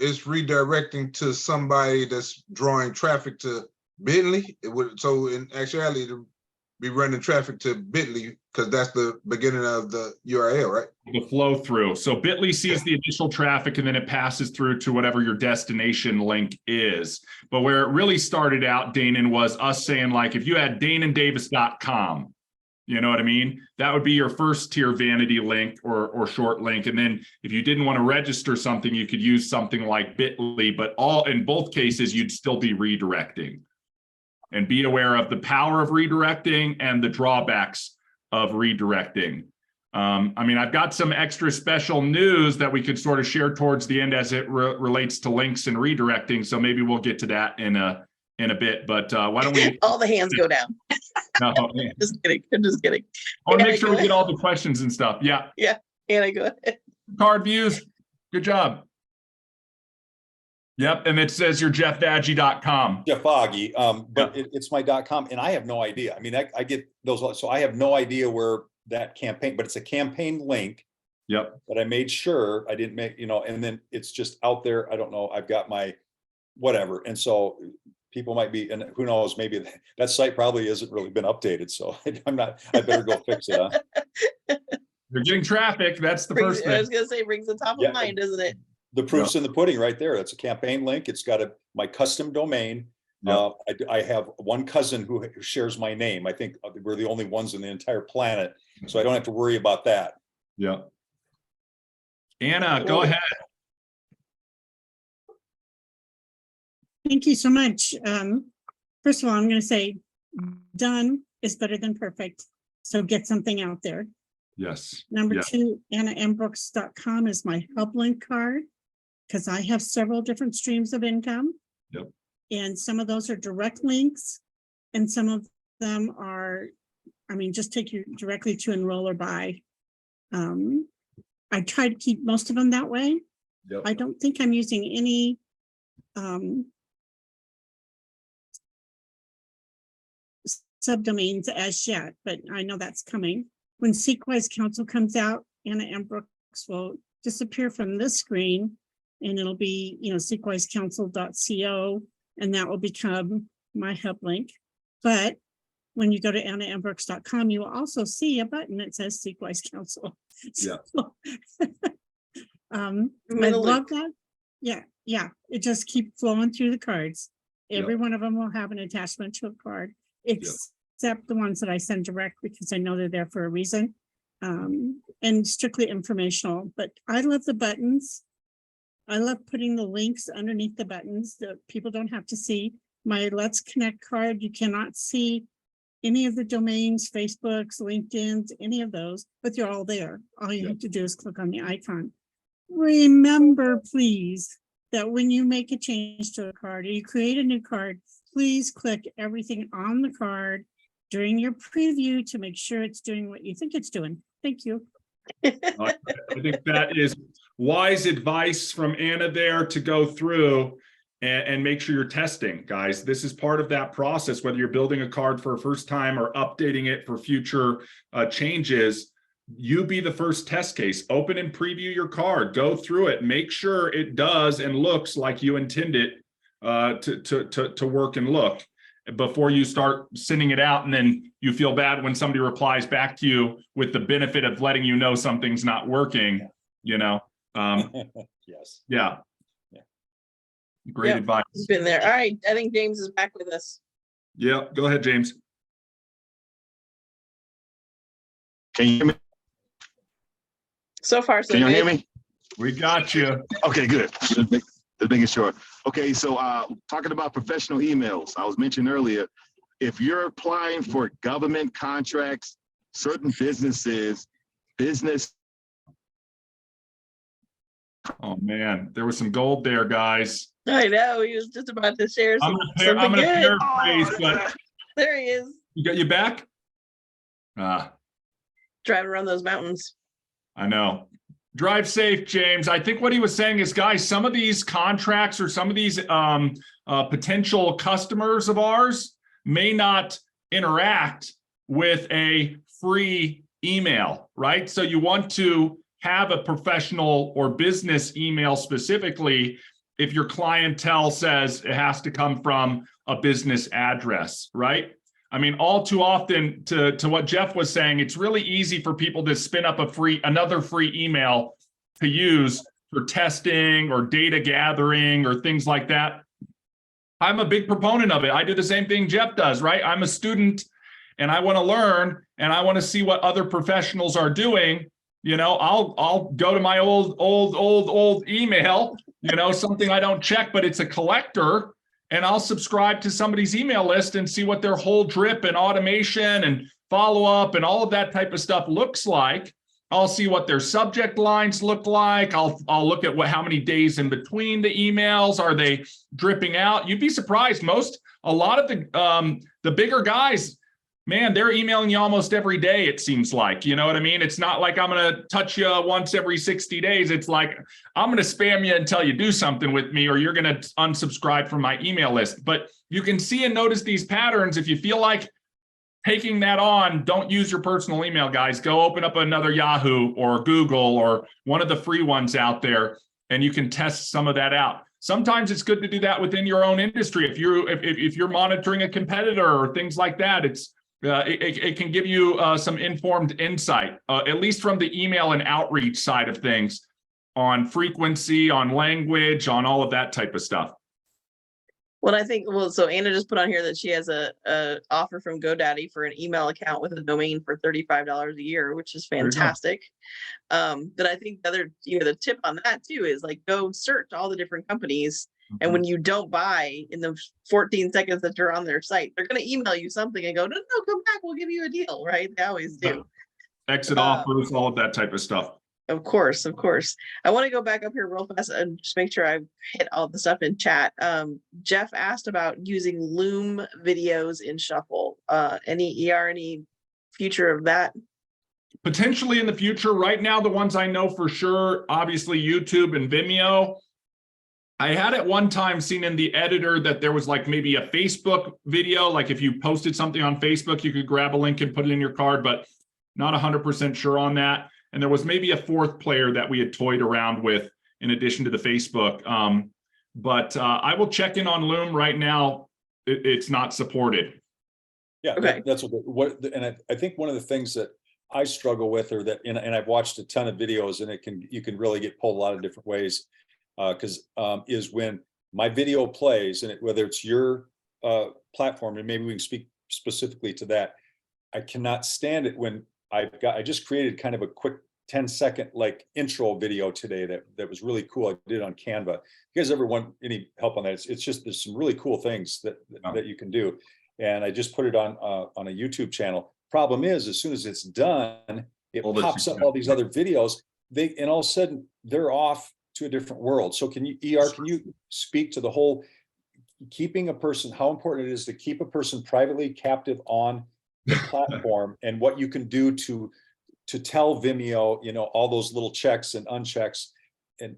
redirecting to somebody that's drawing traffic to bit.ly. So in actuality, it would be running traffic to bit.ly, because that's the beginning of the URL, right? The flow through. So bit.ly sees the initial traffic, and then it passes through to whatever your destination link is. But where it really started out, Danon, was us saying, like, if you had danondavis.com, you know what I mean? That would be your first tier vanity link or short link. And then if you didn't want to register something, you could use something like bit.ly, but in both cases, you'd still be redirecting. And be aware of the power of redirecting and the drawbacks of redirecting. I mean, I've got some extra special news that we could sort of share towards the end as it relates to links and redirecting. So maybe we'll get to that in a in a bit, but why don't we? All the hands go down. No, Just kidding. I'm just kidding. I want to make Anna, sure go we get ahead. all the questions and stuff. Yeah. Yeah. Anna, go ahead. Card views. Good job. Yep. And it says you're jeffvaggie.com. Jeff Foggy, but it's my .com, and I have no idea. I mean, I get those, so I have no idea where that campaign, but it's a campaign link. Yep. But I made sure I didn't make, and then it's just out there. I don't know. I've got my whatever. And so people might be, and who knows, maybe that site probably hasn't really been updated. So I better go fix it. Huh? You're getting traffic. That's the first thing. I was going to say, brings the top of mind, doesn't it? The proof's in the pudding right there. That's a campaign link. It's got my custom domain. Yep. I have one cousin who shares my name. I think we're the only ones on the entire planet. So I don't have to worry about that. Yeah. Anna, go ahead. Thank you so much. First of all, I'm going to say done is better than perfect. So get something out there. Yes. Number two, AnnaMbrooks.com is my hub link card because I have several different streams of income. Yep. And some of those are direct links and some of them are, just take you directly to enroll or buy. I try to keep most of them that way. Yep. I don't think I'm using any subdomains as yet, but I know that's coming. When Sequoia's Council comes out, Anna M. Brooks will disappear from this screen and it'll be, sequoiascouncil.co, and that will become my hub link. But when you go to AnnaMbrooks.com, you will also see a button that says Sequoia's Council. Yeah. I love that. Yeah. It just keeps flowing through the cards. Every one of them will have an attachment to a card, except the ones that I send direct because I know they're there for a reason, and strictly informational. But I love the buttons. I love putting the links underneath the buttons that people don't have to see. My Let's Connect card, you cannot see any of the domains, Facebooks, LinkedIn's, any of those, but they're all there. All you have to do is click on the icon. Remember, please, that when you make a change to a card or you create a new card, please click everything on the card during your preview to make sure it's doing what you think it's doing. Thank you. I think that is wise advice from Anna there to go through and make sure you're testing, guys. This is part of that process, whether you're building a card for a first time or updating it for future changes. You be the first test case. Open and preview your card. Go through it. Make sure it does and looks like you intend it to work and look before you start sending it out. And then you feel bad when somebody replies back to you with the benefit of letting you know something's not working, Yes. Yeah. Great advice. He's been there. All right. I think James is back with us. Yeah. Go ahead, James. Can you hear me? So far, so Can you good. hear me? We got you. Okay, good. Just making sure. Okay, so talking about professional emails, I was mentioning earlier, if you're applying for government contracts, certain businesses, Oh man, there was some gold there, guys. I know, he was just about to share I'm something gonna good. paraphrase, but There he is. you got you back? Driving around those mountains. I know. Drive safe, James. I think what he was saying is, guys, some of these contracts or some of these potential customers of ours may not interact with a free email, right? So you want to have a professional or business email specifically if your clientele says it has to come from a business address, right? I mean, all too often, to what Jeff was saying, it's really easy for people to spin up another free email to use for testing or data gathering or things like that. I'm a big proponent of it. I do the same thing Jeff does, right? I'm a student and I want to learn and I want to see what other professionals are doing. I'll go to my old email, something I don't check, but it's a collector. And I'll subscribe to somebody's email list and see what their whole drip and automation and follow-up and all of that type of stuff looks like. I'll see what their subject lines look like. I'll look at how many days in between the emails are they dripping out. You'd be surprised. A lot of the bigger guys, man, they're emailing you almost every day, it seems like. You know what I mean? It's not like I'm going to touch you once every 60 days. It's like I'm going to spam you until you do something with me, or you're going to unsubscribe from my email list. But you can see and notice these patterns. If you feel like taking that on, don't use your personal email, guys. Go open up another Yahoo or Google or one of the free ones out there, and you can test some of that out. Sometimes it's good to do that within your own industry. If you're monitoring a competitor or things like that, it can give you some informed insight, at least from the email and outreach side of things, on frequency, on language, on all of that type of stuff. Well, I think, so Anna just put on here that she has a offer from GoDaddy for an email account with a domain for $35 a year, which is fantastic. But I think the other, the tip on that too is like, go search all the different companies. Mm-hmm. And when you don't buy in the 14 seconds that you're on their site, they're going to email you something and go, no, come back, we'll give you a deal, right? They always do. Exit offers, all of that type of stuff. Of course. I want to go back up here real fast and just make sure I hit all the stuff in chat. Jeff asked about using Loom videos in Shuffle. Any future of that? Potentially in the future. Right now, the ones I know for sure, obviously YouTube and Vimeo. I had at one time seen in the editor that there was like maybe a Facebook video. Like if you posted something on Facebook, you could grab a link and put it in your card, but not 100% sure on that. And there was maybe a fourth player that we had toyed around with in addition to the Facebook. But I will check in on Loom right now. It's not supported. Yeah, okay. That's and I think one of the things that I struggle with, or that, and I've watched a ton of videos, and you can really get pulled a lot of different ways, is when my video plays, and whether it's your platform, and maybe we can speak specifically to that. I cannot stand it when I just created kind of a quick 10-second like intro video today that was really cool. I did it on Canva. If you guys ever want any help on that, it's just, there's some really cool things that you can do. And I just put it on a YouTube channel. Problem is, as soon as it's done, it pops up all these other videos. And all of a sudden they're off to a different world. So can you speak to the whole keeping a person, how important it is to keep a person privately captive on the platform, and what you can do to tell Vimeo, all those little checks and unchecks. And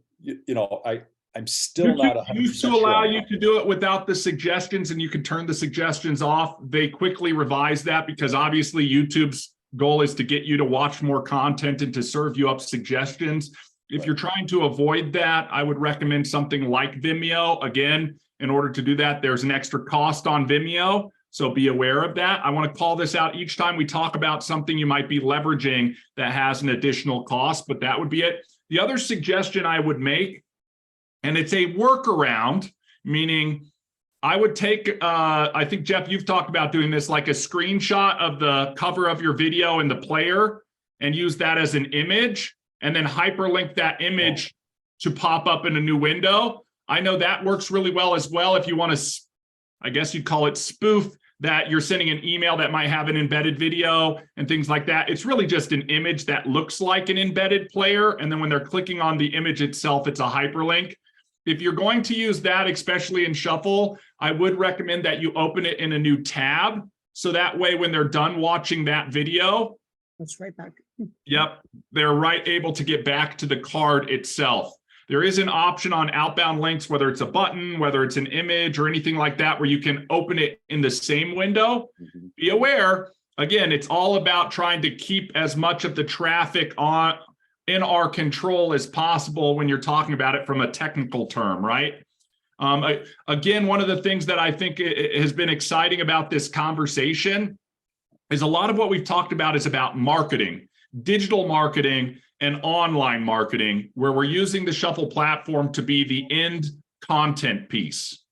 I'm still not 100% used to allow you to do it without the suggestions, and you can turn the suggestions off. They quickly revised that because obviously YouTube's goal is to get you to watch more content and to serve you up suggestions. If you're trying to avoid that, I would recommend something like Vimeo. Again, in order to do that, there's an extra cost on Vimeo. So be aware of that. I want to call this out each time we talk about something you might be leveraging that has an additional cost, but that would be it. The other suggestion I would make, and it's a workaround, meaning I would take, I think, Jeff, you've talked about doing this, like a screenshot of the cover of your video in the player and use that as an image, and then hyperlink that image to pop up in a new window. I know that works really well as well. If you want to, I guess you'd call it spoof, that you're sending an email that might have an embedded video and things like that. It's really just an image that looks like an embedded player. And then when they're clicking on the image itself, it's a hyperlink. If you're going to use that, especially in Shuffle, I would recommend that you open it in a new tab. So that way, when they're done watching that video, that's right back. Yep, they're able to get back to the card itself. There is an option on outbound links, whether it's a button, whether it's an image or anything like that, where you can open it in the same window. Mm-hmm. Be aware, again, it's all about trying to keep as much of the traffic in our control as possible when you're talking about it from a technical term, right? Again, one of the things that I think has been exciting about this conversation is a lot of what we've talked about is about marketing, digital marketing, and online marketing, where we're using the Shuffle platform to be the end content piece,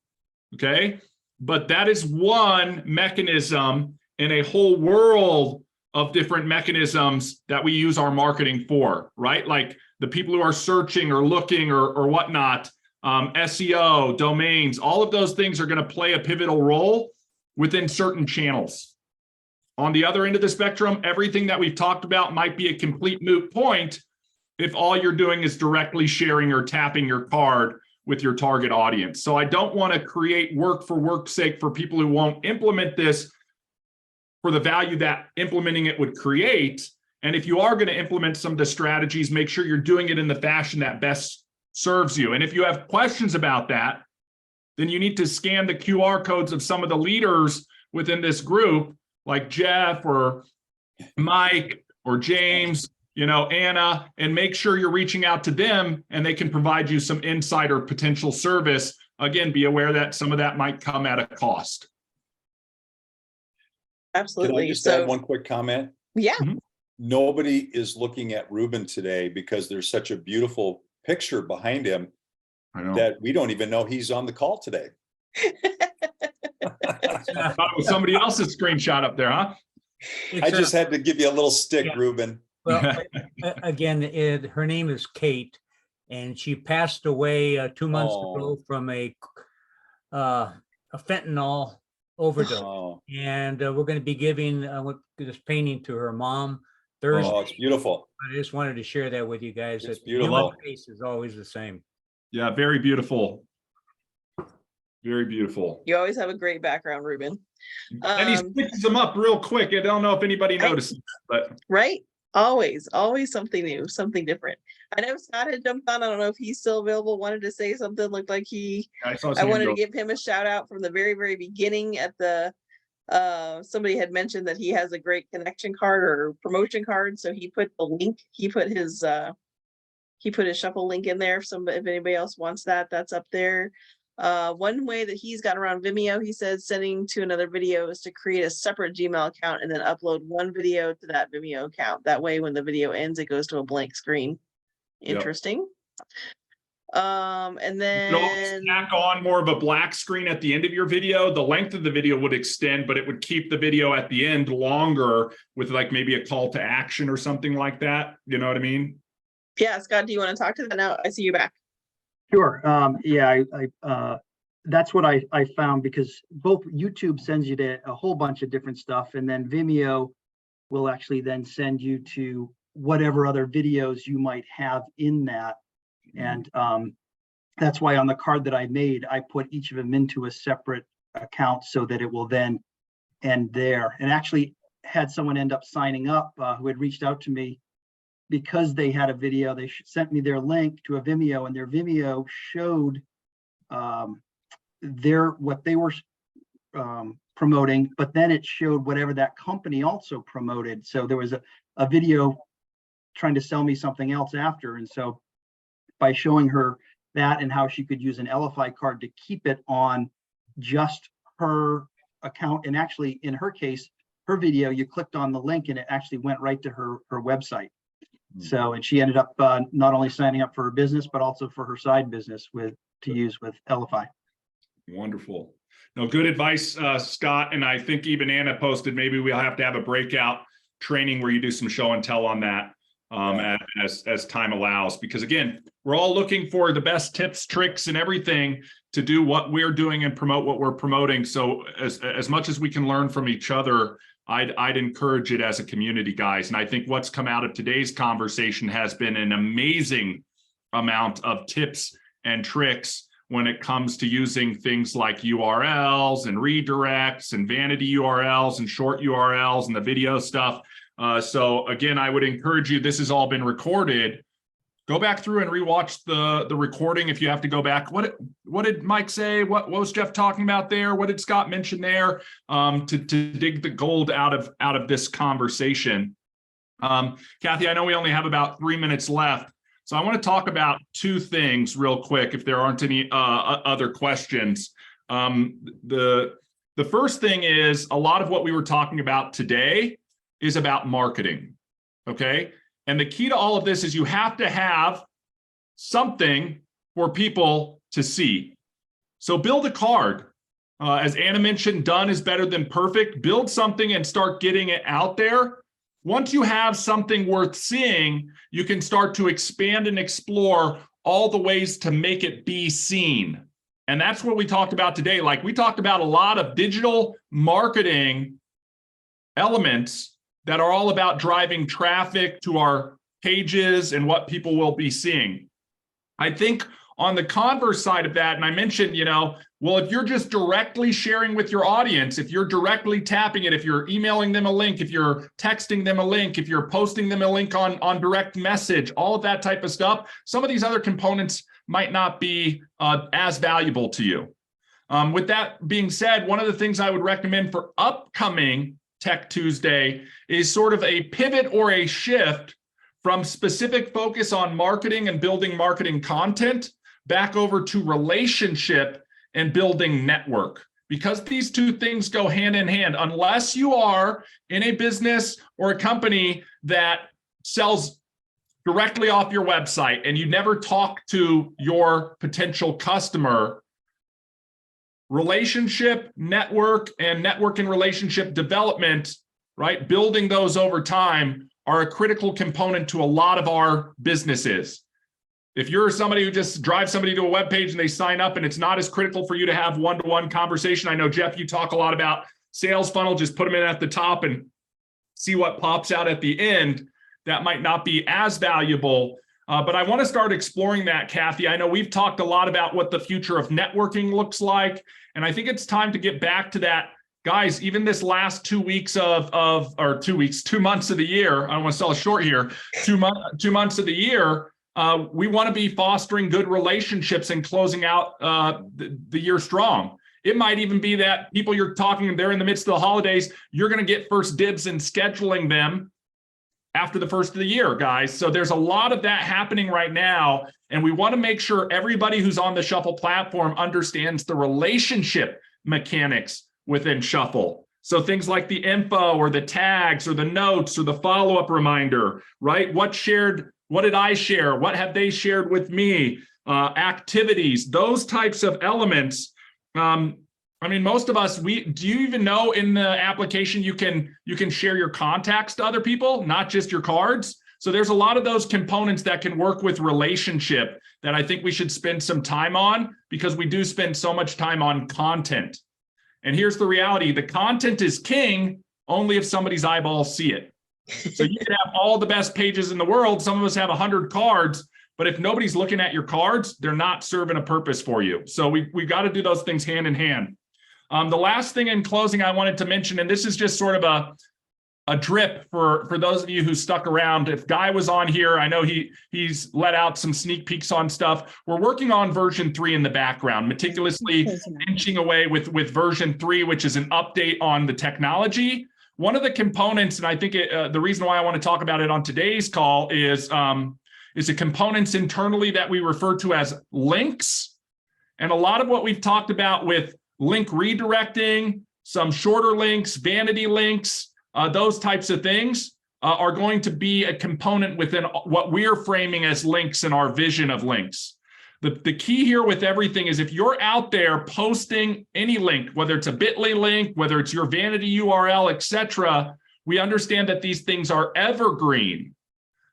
okay? But that is one mechanism in a whole world of different mechanisms that we use our marketing for, right? Like the people who are searching or looking or whatnot, SEO, domains, all of those things are gonna play a pivotal role within certain channels. on the other end of the spectrum, everything that we've talked about might be a complete moot point if all you're doing is directly sharing or tapping your card with your target audience. So I don't want to create work for work's sake for people who won't implement this for the value that implementing it would create. And if you are going to implement some of the strategies, make sure you're doing it in the fashion that best serves you. And if you have questions about that, then you need to scan the QR codes of some of the leaders within this group, like Jeff or Mike or James, Anna, and make sure you're reaching out to them and they can provide you some insight or potential service. Again, be aware that some of that might come at a cost. Absolutely. Can I just add one quick comment? Yeah. Mhm. Nobody is looking at Ruben today because there's such a beautiful picture behind him that we don't even know he's on the call today. I thought it was somebody else's screenshot up there, huh? I just had to give you a little stick, Ruben. Well, again, her name is Kate, and she passed away 2 months ago from a fentanyl overdose. And we're going to be giving this painting to her mom Thursday. Oh, it's beautiful. I just wanted to share that with you guys. It's that beautiful. The face is always the same. Yeah, very beautiful. Very beautiful. You always have a great background, Ruben. And he switches them up real quick. I don't know if anybody notices, but right. Always something new, something different. I know Scott had jumped on. I don't know if he's still available, wanted to say something, looked like I wanted to give him a shout out from the very, very beginning at the, somebody had mentioned that he has a great connection card or promotion card. So he put the link, he put his shuffle link in there. If anybody else wants that, that's up there. One way that he's got around Vimeo, he says sending to another video is to create a separate Gmail account and then upload one video to that Vimeo account. That way, when the video ends, it goes to a blank screen. Interesting. And then tack on more of a black screen at the end of your video. The length of the video would extend, but it would keep the video at the end longer with like maybe a call to action or something like that. You know what I mean? Yeah, Scott, do you want to talk to that now? I see you back. Sure. Yeah, that's what I found, because both YouTube sends you to a whole bunch of different stuff, and then Vimeo will actually then send you to whatever other videos you might have in that. And that's why on the card that I made, I put each of them into a separate account so that it will then end there. And actually had someone end up signing up who had reached out to me because they had a video. They sent me their link to a Vimeo, and their Vimeo showed what they were promoting, but then it showed whatever that company also promoted. So there was a video trying to sell me something else after. And so by showing her that and how she could use an LFI card to keep it on just her account, and actually in her case, her video, you clicked on the link and it actually went right to her website. So, and she ended up not only signing up for her business, but also for her side business to use with LFI. Wonderful. No, good advice, Scott. And I think even Anna posted, maybe we'll have to have a breakout training where you do some show and tell on that as time allows, because again, we're all looking for the best tips, tricks, and everything to do what we're doing and promote what we're promoting. So as much as we can learn from each other, I'd encourage it as a community, guys. And I think what's come out of today's conversation has been an amazing amount of tips and tricks when it comes to using things like URLs and redirects and vanity URLs and short URLs and the video stuff. So again, I would encourage you, this has all been recorded. Go back through and rewatch the recording if you have to go back. What did Mike say? What was Jeff talking about there? What did Scott mention there? To dig the gold out of this conversation. Kathy, I know we only have about 3 minutes left, so I want to talk about two things real quick if there aren't any other questions. The first thing is, a lot of what we were talking about today is about marketing, okay? And the key to all of this is you have to have something for people to see. So build a card. As Anna mentioned, done is better than perfect. Build something and start getting it out there. Once you have something worth seeing, you can start to expand and explore all the ways to make it be seen. And that's what we talked about today. Like, we talked about a lot of digital marketing elements that are all about driving traffic to our pages and what people will be seeing. I think on the converse side of that, and I mentioned, well, if you're just directly sharing with your audience, if you're directly tapping it, if you're emailing them a link, if you're texting them a link, if you're posting them a link on direct message, all of that type of stuff, some of these other components might not be as valuable to you. With that being said, one of the things I would recommend for upcoming Tech Tuesday is sort of a pivot or a shift from specific focus on marketing and building marketing content back over to relationship and building network. Because these two things go hand in hand, unless you are in a business or a company that sells directly off your website and you never talk to your potential customer, relationship, network, and relationship development, right? Building those over time are a critical component to a lot of our businesses. If you're somebody who just drives somebody to a web page and they sign up and it's not as critical for you to have one-to-one conversation. I know, Jeff, you talk a lot about sales funnel, just put them in at the top and see what pops out at the end. That might not be as valuable, but I want to start exploring that, Kathy. I know we've talked a lot about what the future of networking looks like, and I think it's time to get back to that. Guys, even this last 2 weeks 2 months of the year, I don't want to sell it short here, 2 months of the year, we want to be fostering good relationships and closing out the year strong. It might even be that people you're talking, they're in the midst of the holidays, you're going to get first dibs in scheduling them after the first of the year, guys. So there's a lot of that happening right now, and we want to make sure everybody who's on the Shuffle platform understands the relationship mechanics within Shuffle. So things like the info or the tags or the notes or the follow-up reminder, right? What did I share? What have they shared with me? Activities, those types of elements. Most of us, do you even know in the application you can share your contacts to other people, not just your cards? So there's a lot of those components that can work with relationship that I think we should spend some time on, because we do spend so much time on content. And here's the reality: the content is king only if somebody's eyeballs see it. So you can have all the best pages in the world. Some of us have 100 cards, but if nobody's looking at your cards, they're not serving a purpose for you. So we've got to do those things hand in hand. The last thing in closing I wanted to mention, and this is just sort of a drip for those of you who stuck around. If Guy was on here, I know he's let out some sneak peeks on stuff. We're working on version 3 in the background, meticulously inching away with version 3, which is an update on the technology. One of the components, and I think the reason why I want to talk about it on today's call is the components internally that we refer to as links. And a lot of what we've talked about with link redirecting, some shorter links, vanity links, those types of things are going to be a component within what we're framing as links in our vision of links. The key here with everything is if you're out there posting any link, whether it's a bit.ly link, whether it's your vanity URL, etc., we understand that these things are evergreen.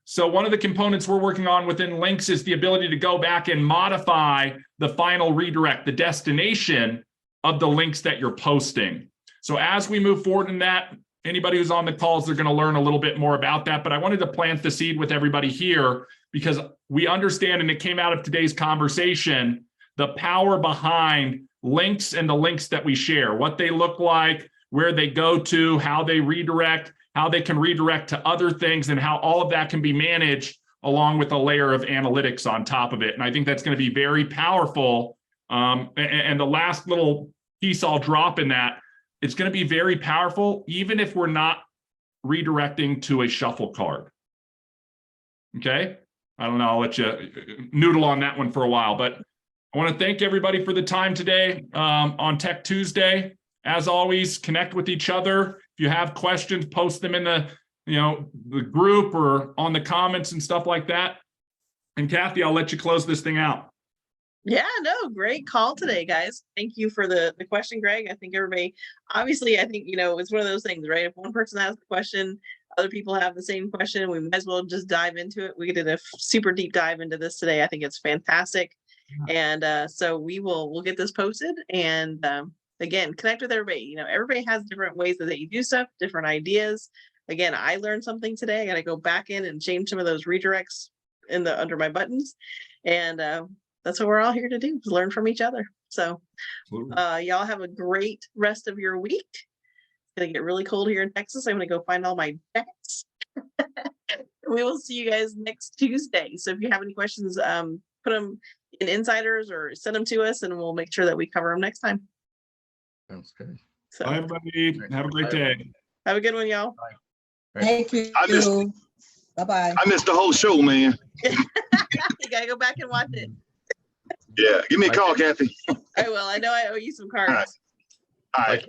So one of the components we're working on within links is the ability to go back and modify the final redirect, the destination of the links that you're posting. So as we move forward in that, anybody who's on the calls, they're going to learn a little bit more about that. But I wanted to plant the seed with everybody here because we understand, and it came out of today's conversation, the power behind links and the links that we share, what they look like, where they go to, how they redirect, how they can redirect to other things, and how all of that can be managed along with a layer of analytics on top of it. And I think that's going to be very powerful. And the last little piece I'll drop in that, it's going to be very powerful, even if we're not redirecting to a Shuffle card. Okay? I don't know, I'll let you noodle on that one for a while, but I want to thank everybody for the time today on Tech Tuesday. As always, connect with each other. If you have questions, post them in the group or on the comments and stuff like that. And Kathy, I'll let you close this thing out. Yeah, no, great call today, guys. Thank you for the question, Greg. I think everybody, obviously, I think, it's one of those things, right? If one person has a question, other people have the same question, we might as well just dive into it. We did a super deep dive into this today. I think it's fantastic. And so we'll get this posted, and again, connect with everybody. You know, everybody has different ways that you do stuff, different ideas. Again, I learned something today. I got to go back in and change some of those redirects in the under my buttons. And that's what we're all here to do, is learn from each other. So y'all have a great rest of your week. It's gonna get really cold here in Texas. I'm gonna go find all my jackets. We will see you guys next Tuesday. So if you have any questions, put them in Insiders or send them to us, and we'll make sure that we cover them next time. Sounds good. So Bye, everybody. Have a great day. have a good one, y'all. Thank you. Bye-bye. I missed the whole show, man. You gotta go back and watch it. Yeah, give me a call, Kathy. I will. I know I owe you some cards. All right.